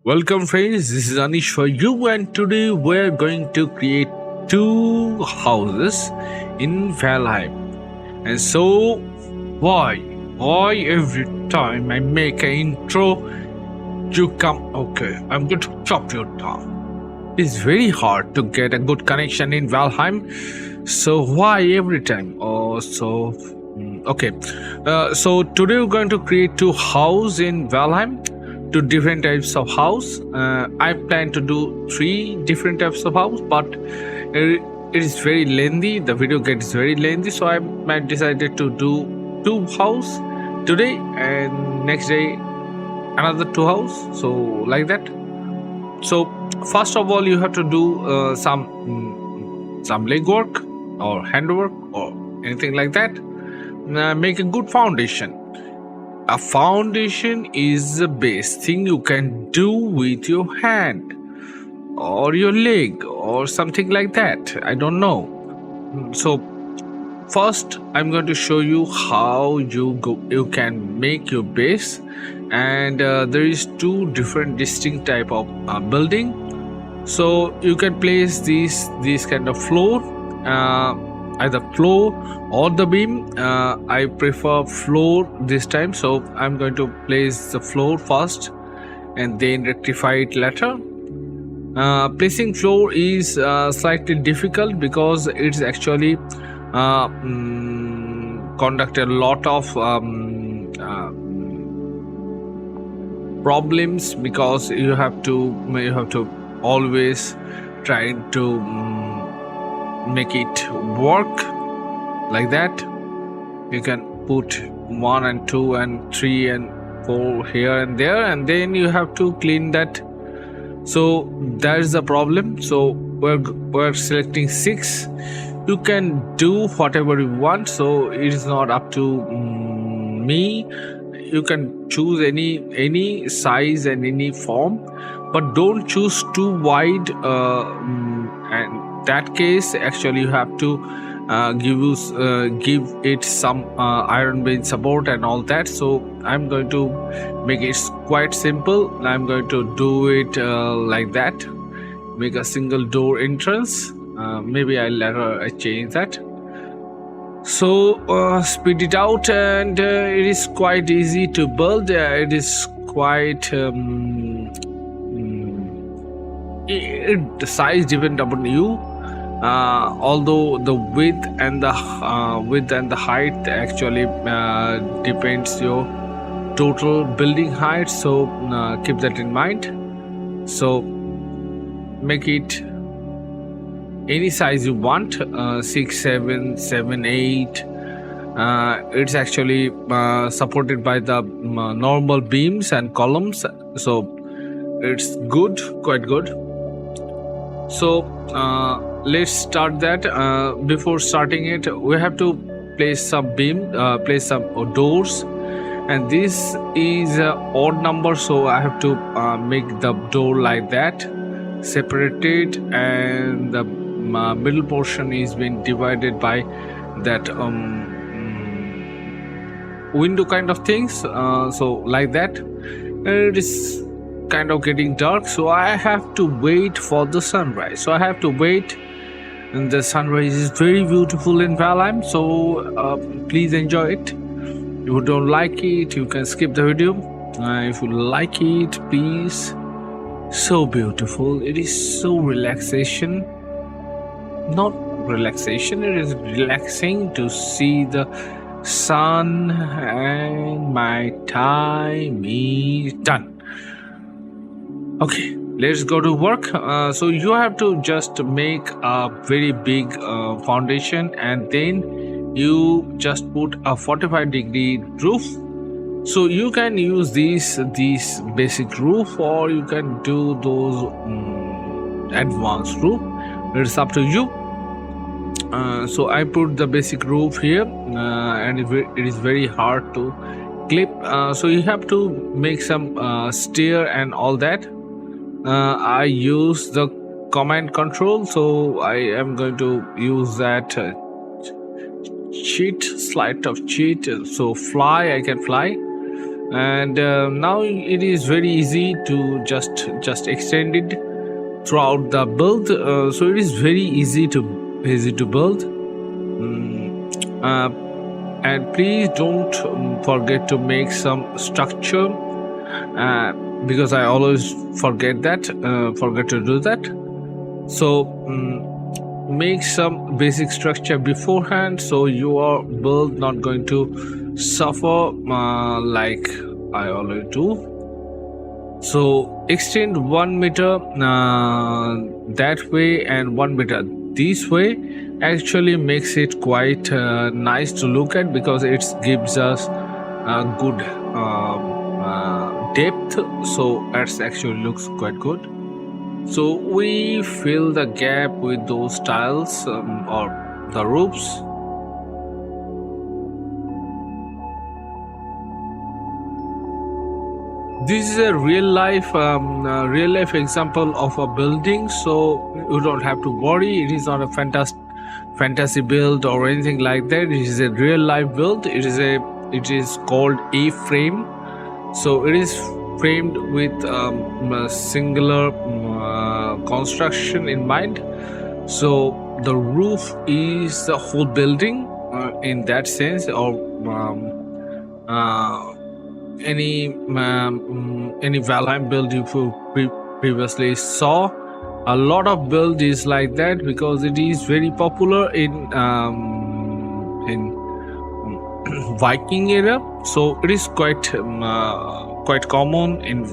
Welcome friends, this is AnishforU and today we're going to create two houses in Valheim. And so, why? Why every time I make an intro, you come, okay, I'm going to chop you down. It's very hard to get a good connection in Valheim, so why every time? Okay. So today we're going to create two houses in Valheim, two different types of house. I plan to do three different types of house, but it is very lengthy. The video gets very lengthy, so I might decided to do two house today, and next day another two house. So like that. So first of all, you have to do some leg work or handwork or anything like that. Make a good foundation. A foundation is the best thing you can do with your hand or your leg or something like that. I don't know. So first I'm going to show you how you can make your base, and there is two different distinct type of building. So you can place these kind of floor, either floor or the beam. I prefer floor this time, so I'm going to place the floor first and then rectify it later. Placing floor is slightly difficult because it's actually conduct a lot of problems, because you have to always try to make it work like that. You can put 1 and 2 and 3 and 4 here and there, and then you have to clean that. So that's the problem. So we're selecting 6. You can do whatever you want, so it is not up to me. You can choose any size and any form, but don't choose too wide, and that case actually you have to give it some iron beam support and all that. So I'm going to make it quite simple. I'm going to do it like that. Make a single door entrance. Maybe I'll later change that. So speed it out, and it is quite easy to build. It is quite the size depends upon you. Although the width and the height actually depends your total building height, so keep that in mind. So make it any size you want, 6, 7, 7, 8. It's actually supported by the normal beams and columns, so it's good, quite good. So let's start that. Before starting it, we have to place some beam, place some doors, and this is an odd number, so I have to make the door like that, separated, and the middle portion is being divided by that window kind of things. So like that. It is kind of getting dark, so I have to wait for the sunrise. So I have to wait, and the sunrise is very beautiful in Valheim, so please enjoy it. If you don't like it, you can skip the video. If you like it, please. So beautiful. It is so relaxation. Not relaxation, it is relaxing to see the sun, and my time is done. Okay, let's go to work. So you have to just make a very big foundation, and then you just put a 45-degree roof. So you can use these basic roof, or you can do those advanced roof. It's up to you. So I put the basic roof here, and it is very hard to clip. So you have to make some stair and all that. I use the command control, so I am going to use that slide of cheat. So fly, I can fly. and now it is very easy to just extend it throughout the build. So it is very easy to build. And please don't forget to make some structure, because I always forget to do that. So make some basic structure beforehand, so your build not going to suffer like I always do. So extend 1 meter that way and 1 meter this way. Actually makes it quite nice to look at, because it gives us a good depth. So that actually looks quite good. So we fill the gap with those tiles or the roofs. This is a real life example of a building, so you don't have to worry. It is not a fantasy build or anything like that. It is a real life build. It is called a frame. So it is framed with a singular construction in mind. So the roof is the whole building in that sense, or any Valheim build you previously saw. A lot of build is like that, because it is very popular in Viking era. So it is quite common in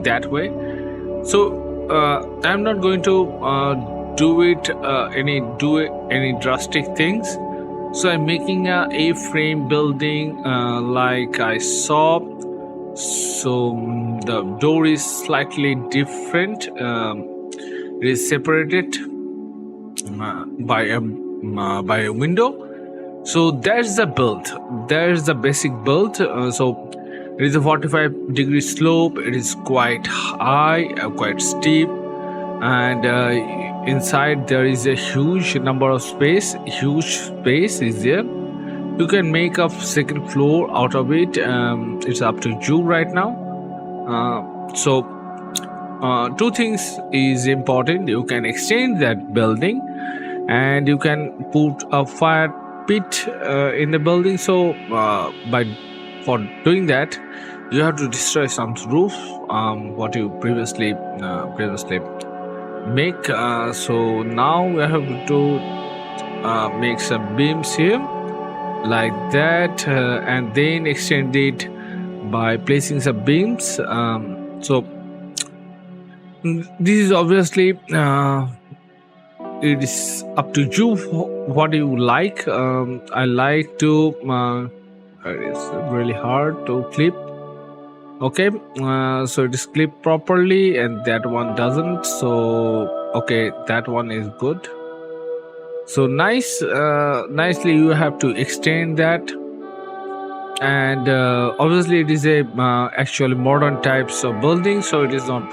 that way. So I'm not going to do any drastic things. So I'm making a A-frame building like I saw. So the door is slightly different. It is separated by a window. So there's the build. There's the basic build. So it is a 45-degree slope. It is quite high, quite steep, and inside there is a huge number of space. Huge space is there. You can make a second floor out of it. It's up to you right now. So two things is important. You can extend that building, and you can put a fire pit in the building. So for doing that, you have to destroy some roof, what you previously make. So now we have to make some beams here like that, and then extend it by placing some beams. So this is obviously it is up to you what you like. I like to it's really hard to clip. Okay, so it is clipped properly, and that one doesn't. So okay, that one is good. So nicely you have to extend that, and obviously it is a actually modern types of building. So it is not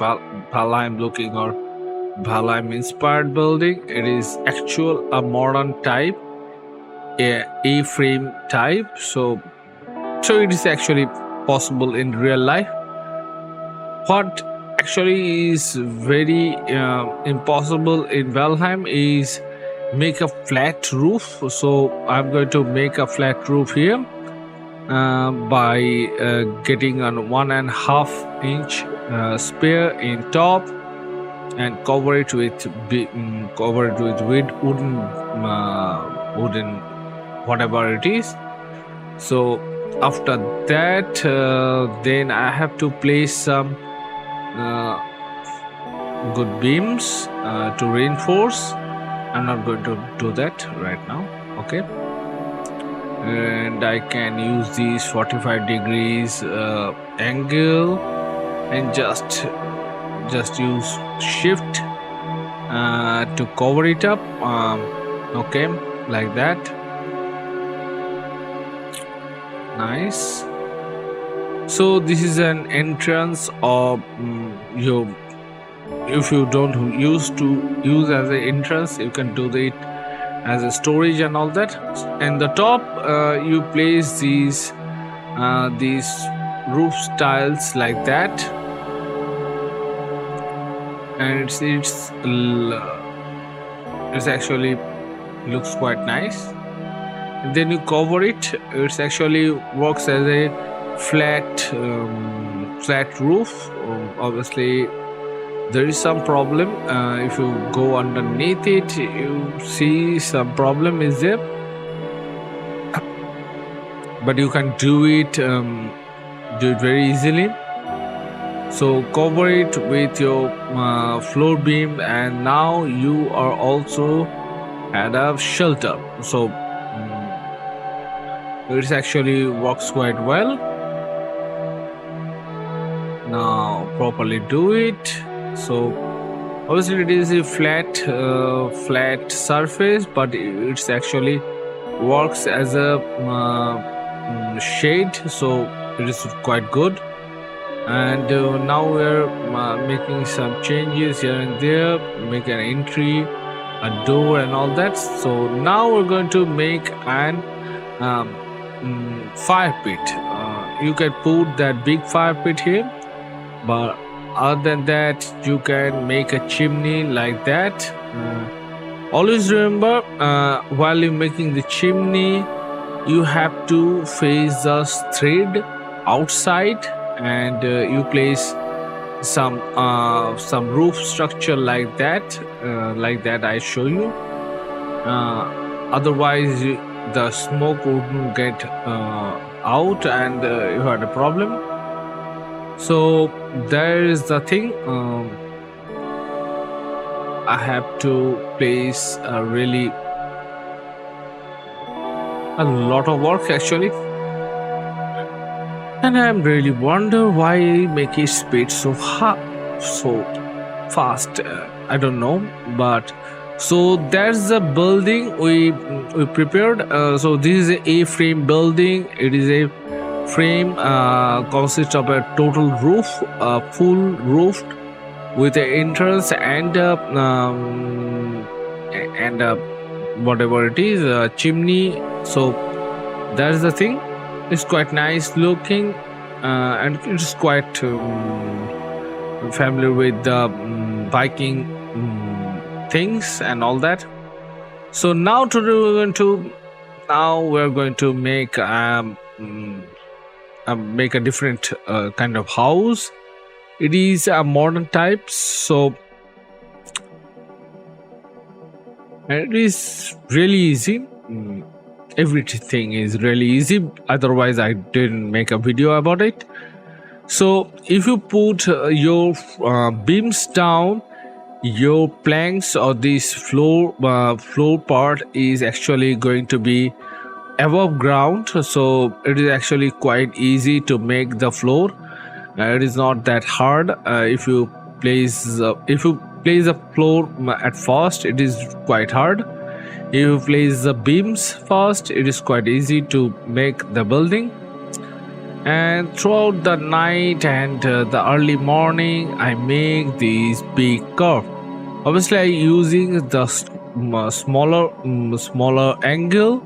Valheim looking or Valheim inspired building. It is actual a modern type, A-frame type. So it is actually possible in real life. What actually is very impossible in Valheim is make a flat roof. So I'm going to make a flat roof here by getting a 1.5 inch spare in top, and cover it with wooden whatever it is. So after that, then I have to place some good beams to reinforce. I'm not going to do that right now. Okay, and I can use these 45 degrees angle, and just use shift to cover it up. Okay, like that. Nice. So this is an entrance of if you don't use as an entrance, you can do it as a storage and all that. And the top you place these these roof styles like that, and it's actually looks quite nice. And then you cover it. It's actually works as a flat roof. Obviously, there is some problem. If you go underneath it, you see some problem is there, but you can do it very easily. So cover it with your floor beam, and now you are also at a shelter. So it actually works quite well. Now properly do it. So obviously it is a flat surface, but it's actually works as a shade, so it is quite good. And now we're making some changes here and there, make an entry, a door and all that. So now we're going to make an fire pit. You can put that big fire pit here, but other than that you can make a chimney like that. Always remember, while you're making the chimney, you have to face the thread outside, and you place some roof structure like that I show you. Otherwise the smoke wouldn't get out, and you had a problem. So there is the thing. I have to place really a lot of work actually, and I really wonder why I make it speed so fast. I don't know, but so that's the building we prepared. So this is a A-frame building. It is a frame consists of a total roof, full roofed, with an entrance and whatever it is, a chimney. So that's the thing. It's quite nice looking, and it's quite familiar with the Viking things and all that. So now today we're going to make make a different kind of house. It is a modern type, so it is really easy. Everything is really easy, otherwise I didn't make a video about it. So if you put your beams down, your planks or this floor part is actually going to be above ground, so it is actually quite easy to make the floor. It is not that hard. If you place the floor at first, it is quite hard. If you place the beams first, it is quite easy to make the building. And throughout the night and the early morning, I make these big curve. Obviously I using the smaller angle,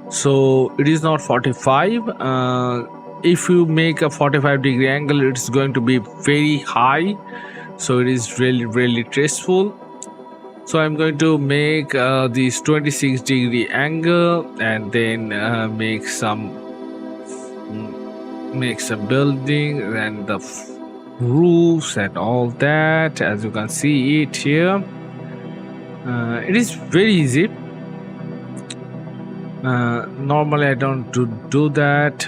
so it is not 45. If you make a 45-degree angle, it's going to be very high, so it is really stressful. So I'm going to make this 26-degree angle, and then make some building and the roofs and all that. As you can see it here, it is very easy. Normally I don't do that,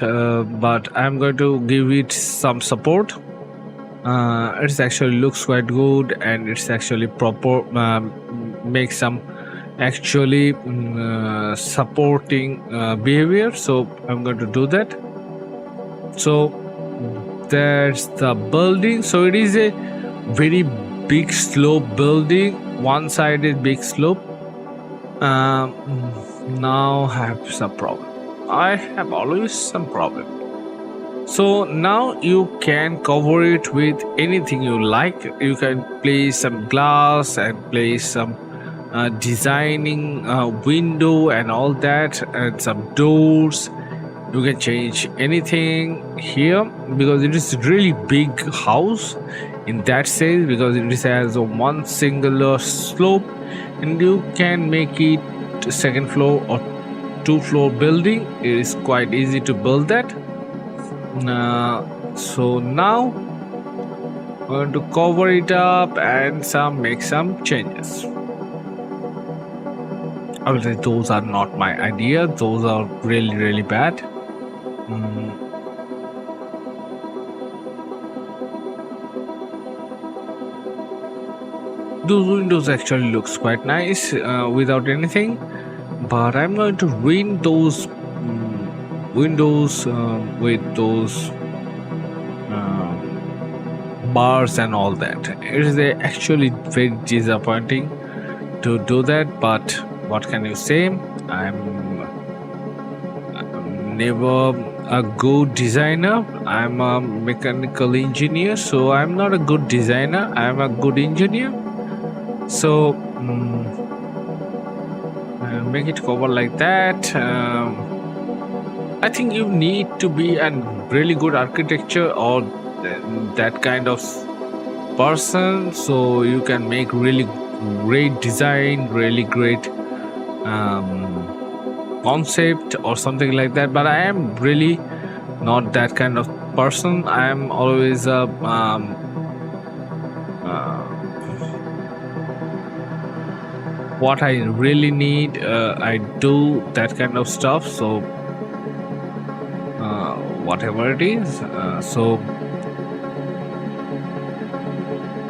but I'm going to give it some support. It actually looks quite good, and it's actually proper. Make some actually supporting behavior, so I'm going to do that. So that's the building. So it is a very big slope building. One side is big slope. Now I have some problem. I have always some problem. So now you can cover it with anything you like. You can place some glass and place some designing window and all that, and some doors, You can change anything here because it is really big house in that sense, because it has a one singular slope, and you can make it second floor or two floor building. It is quite easy to build that. So now I'm going to cover it up and make some changes. Obviously, those are not my idea. Those are really bad. Those windows actually looks quite nice without anything, but I'm going to ruin those windows with those bars and all that. It is actually very disappointing to do that, but what can you say? I'm never a good designer. I'm a mechanical engineer, so I'm not a good designer. I'm a good engineer. So make it cover like that. I think you need to be a really good architecture or that kind of person, so you can make really great design, really great concept or something like that. But I am really not that kind of person. I am always a what I really need, I do that kind of stuff. So whatever it is, so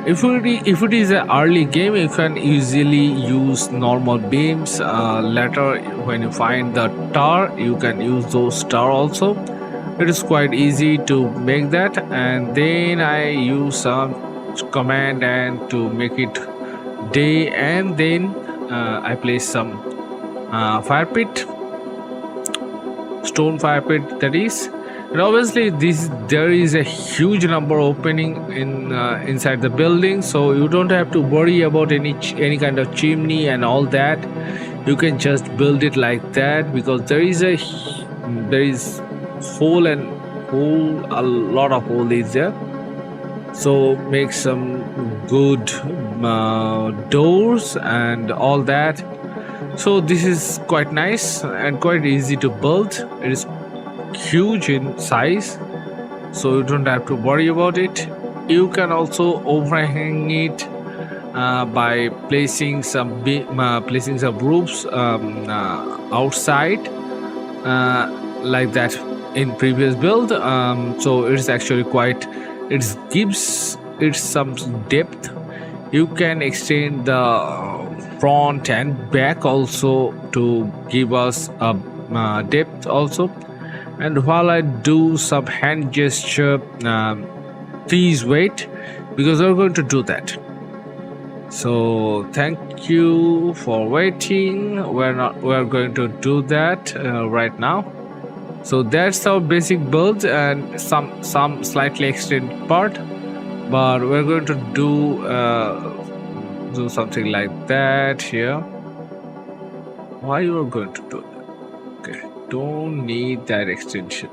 if it is an early game, you can easily use normal beams. Later, when you find the tar, you can use those tar also. It is quite easy to make that, and then I use some command and to make it day, and then I place some fire pit, stone fire pit, that is. And obviously there is a huge number opening in inside the building, so you don't have to worry about any kind of chimney and all that. You can just build it like that, because there is hole and a lot of hole is there. So make some good doors and all that. So this is quite nice and quite easy to build. It is huge in size, so you don't have to worry about it. You can also overhang it by placing some roofs outside like that in previous build. So it's actually quite, it gives it some depth. You can extend the front and back also to give us a depth also. And while I do some hand gesture, please wait, because we're going to do that. So thank you for waiting. We're going to do that right now. So that's our basic build and some slightly extended part, but we're going to do something like that here. Why you are going to do that? Okay, don't need that extension.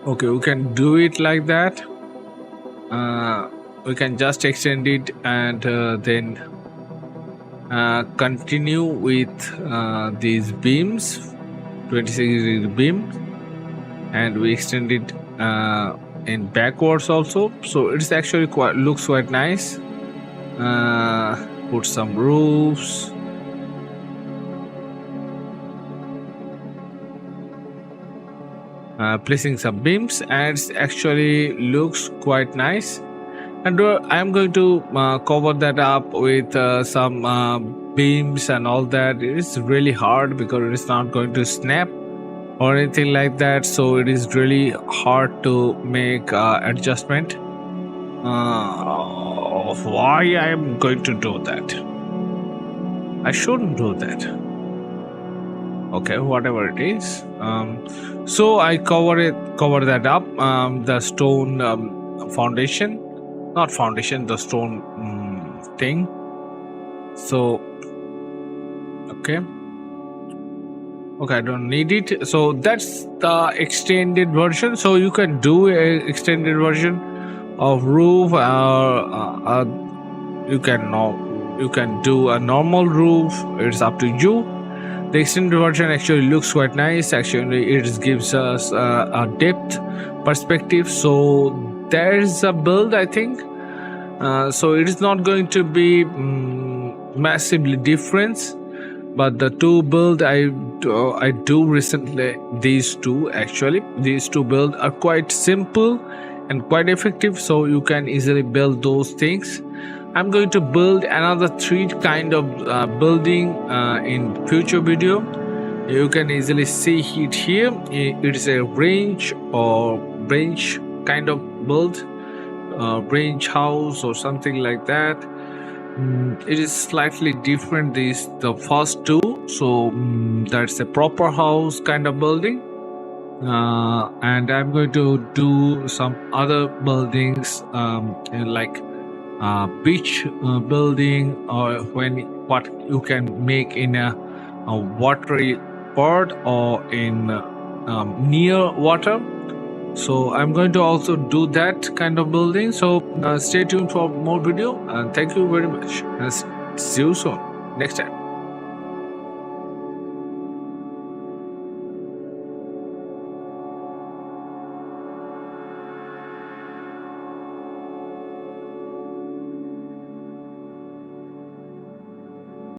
Okay, we can do it like that. We can just extend it and then continue with these beams, 26-degree beam, and we extend it in backwards also. So it's actually looks quite nice. Put some roofs. Placing some beams, and it actually looks quite nice. And I'm going to cover that up with some beams and all that. It's really hard because it's not going to snap or anything like that, so it is really hard to make adjustment. Why I am going to do that? I shouldn't do that. Okay, whatever it is. So I cover that up. The stone foundation, not foundation, the stone thing. So okay, Okay, I don't need it. So that's the extended version. So you can do a extended version of roof. You can do a normal roof. It's up to you. The extended version actually looks quite nice. Actually, it gives us a depth perspective. So there's a build, I think. So it is not going to be massively different, but the two build I do recently, these two build are quite simple and quite effective, so you can easily build those things. I'm going to build another three kind of building in future video. You can easily see it here. It is a range or branch kind of build, range house or something like that. It is slightly different these the first two. So that's a proper house kind of building, and I'm going to do some other buildings, like beach building, or what you can make in a watery part or in near water. So I'm going to also do that kind of building. So stay tuned for more video, and thank you very much, and see you soon next time.